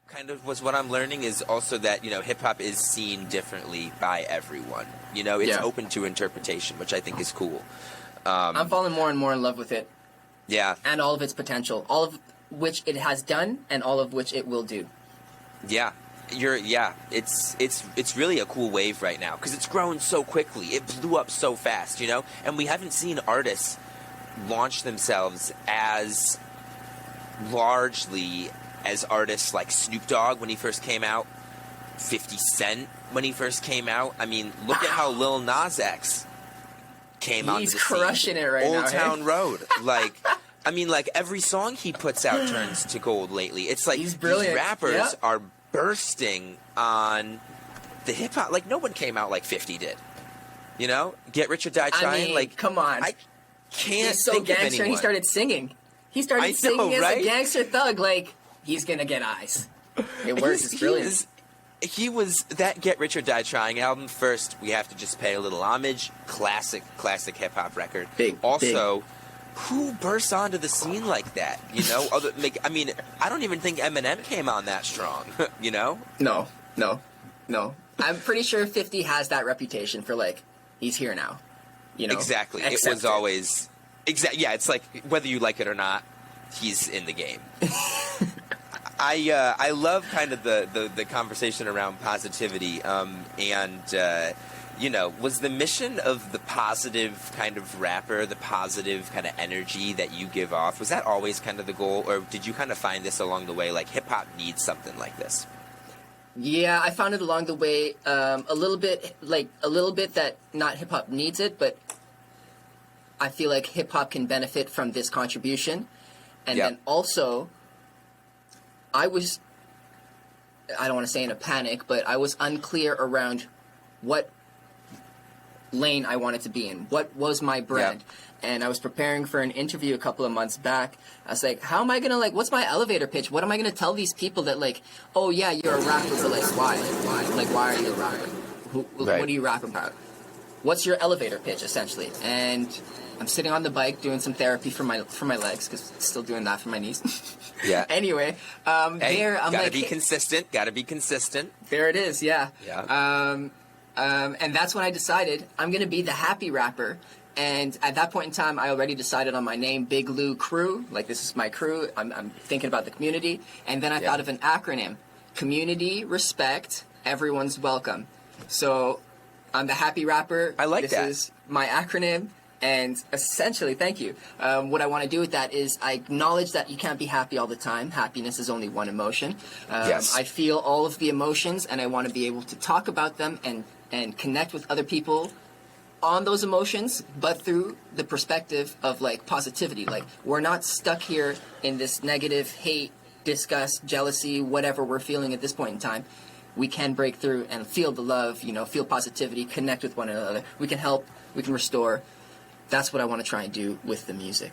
kind of was what I'm learning is also that, hip hop is seen differently by everyone. It's open to interpretation, which I think is cool. I'm falling more and more in love with it. Yeah. And all of its potential, all of which it has done and all of which it will do. Yeah. It's really a cool wave right now because it's growing so quickly. It blew up so fast, and we haven't seen artists launch themselves as largely as artists like Snoop Dogg when he first came out, 50 Cent when he first came out. I mean, look at how Lil Nas X came onto the scene. He's crushing it right now. Old Town Road. Every song he puts out turns to gold lately. It's like he's brilliant. These rappers are bursting on the hip hop. Like, no one came out like 50 did. Get Rich or Die Trying. I mean, come on. I can't He's so think of gangster anyone. He started singing. He started singing as a gangster thug. Like, he's gonna get eyes. It works. It's brilliant. He was that Get Rich or Die Trying album. First, we have to just pay a little homage. Classic hip hop record. Big. Who bursts onto the scene like that? I don't even think Eminem came on that strong. No. I'm pretty sure 50 has that reputation for he's here now. Exactly. It was always Yeah, it's like whether you like it or not, he's in the game. I love kind of the conversation around positivity, was the mission of the positive kind of rapper, the positive kind of energy that you give off, was that always kind of the goal, or did you kind of find this along the way, like hip-hop needs something like this? Yeah, I found it along the way, a little bit that not hip-hop needs it, but I feel like hip-hop can benefit from this contribution. And then also, I don't want to say in a panic, but I was unclear around what lane I wanted to be in. What was my brand? And I was preparing for an interview a couple of months back. I was like, how am I going to, what's my elevator pitch? What am I going to tell these people that, oh, yeah, you're a rapper, but, why? Why are you a rapper? What are you rapping about? What's your elevator pitch, essentially? And I'm sitting on the bike doing some therapy for my legs, because still doing that for my knees. Yeah. Anyway, there, I'm gotta be consistent. Gotta be consistent. There it is, yeah. Yeah. And that's when I decided I'm going to be the happy rapper. And at that point in time, I already decided on my name, Big Lou Crew. This is my crew. I'm thinking about the community. And then I thought of an acronym. Community, respect, everyone's welcome. So I'm the happy rapper. I like that. This is my acronym. And essentially, thank you. What I want to do with that is I acknowledge that you can't be happy all the time. Happiness is only one emotion. Yes. I feel all of the emotions, and I want to be able to talk about them and connect with other people on those emotions, but through the perspective of positivity. We're not stuck here in this negative hate, disgust, jealousy, whatever we're feeling at this point in time. We can break through and feel the love, feel positivity, connect with one another. We can help, we can restore. That's what I want to try and do with the music.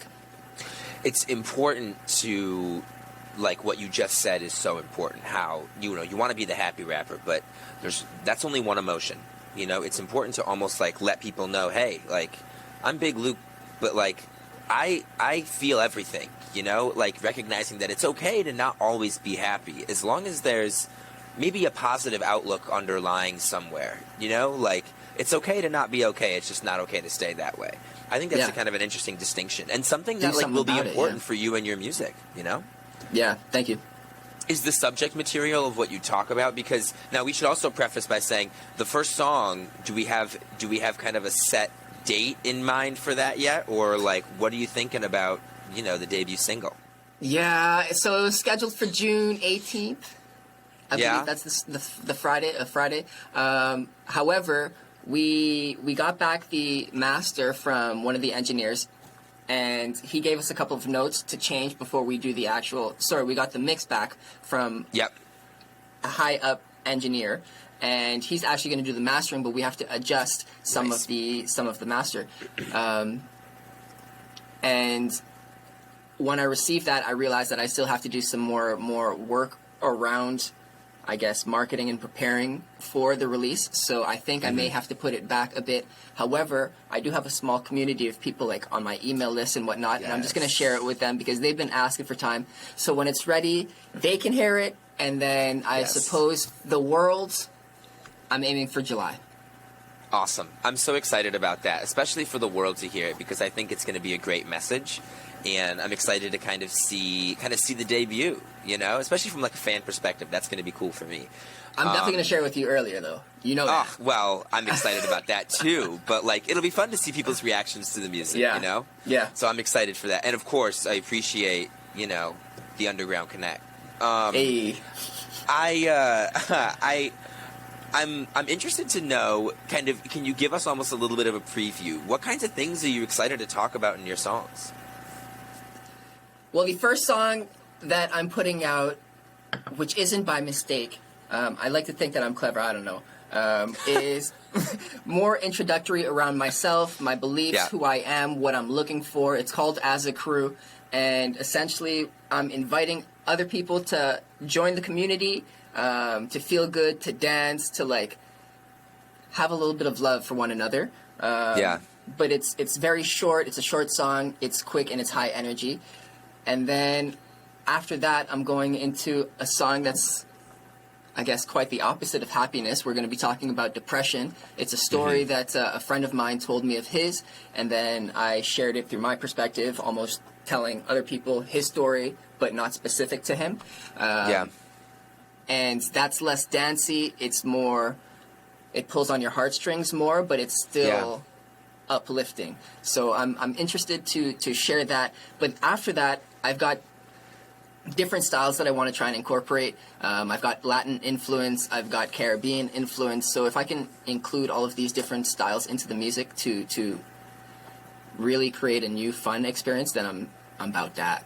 It's important to, what you just said is so important, how, you want to be the happy rapper, but that's only one emotion. It's important to almost, let people know, hey, I'm Big Luke, but, I feel everything, recognizing that it's okay to not always be happy, as long as there's maybe a positive outlook underlying somewhere, it's okay to not be okay, it's just not okay to stay that way. I think that's a kind of an interesting distinction, and something that will be important for you and your music, Yeah, thank you. Is the subject material of what you talk about, because now we should also preface by saying the first song, do we have kind of a set date in mind for that yet, or what are you thinking about, the debut single? Yeah, so it was scheduled for June 18th. I believe that's the Friday. However, we got back the master from one of the engineers, and he gave us a couple of notes to change before we do the actual... Sorry, we got the mix back from a high-up engineer, and he's actually going to do the mastering, but we have to adjust some of the master. And when I received that, I realized that I still have to do some more work around, I guess, marketing and preparing for the release. So I think I may have to put it back a bit. However, I do have a small community of people on my email list and whatnot, and I'm just going to share it with them because they've been asking for time. So when it's ready, they can hear it, and then I Yes. suppose the world, I'm aiming for July. Awesome. I'm so excited about that, especially for the world to hear it, because I think it's going to be a great message. And I'm excited to kind of see the debut, you know, especially from like a fan perspective. That's going to be cool for me. I'm definitely going to share it with you earlier, though. You know that. Oh, well, I'm excited about that too. But like, it'll be fun to see people's reactions to the music, Yeah. you know? Yeah. So I'm excited for that. And of course, I appreciate, you know, the Underground Connect. Hey. I'm interested to know, kind of, can you give us almost a little bit of a preview? What kinds of things are you excited to talk about in your songs? Well, the first song that I'm putting out, which isn't by mistake, I like to think that I'm clever, I don't know, is more introductory around myself, my beliefs, Yeah. who I am, what I'm looking for. It's called As a Crew, and essentially I'm inviting other people to join the community, to feel good, to dance, to like have a little bit of love for one another. Yeah. But it's very short, it's a short song, it's quick, and it's high energy. And then after that, I'm going into a song that's, I guess, quite the opposite of happiness. We're going to be talking about depression. It's a story that a friend of mine told me of his, and then I shared it through my perspective, almost telling other people his story, but not specific to him. Yeah. And that's less dancey. It's more, it pulls on your heartstrings more, but it's still uplifting. So I'm interested to share that. But after that, I've got different styles that I want to try and incorporate. I've got Latin influence, I've got Caribbean influence. So if I can include all of these different styles into the music to really create a new fun experience, then I'm about that.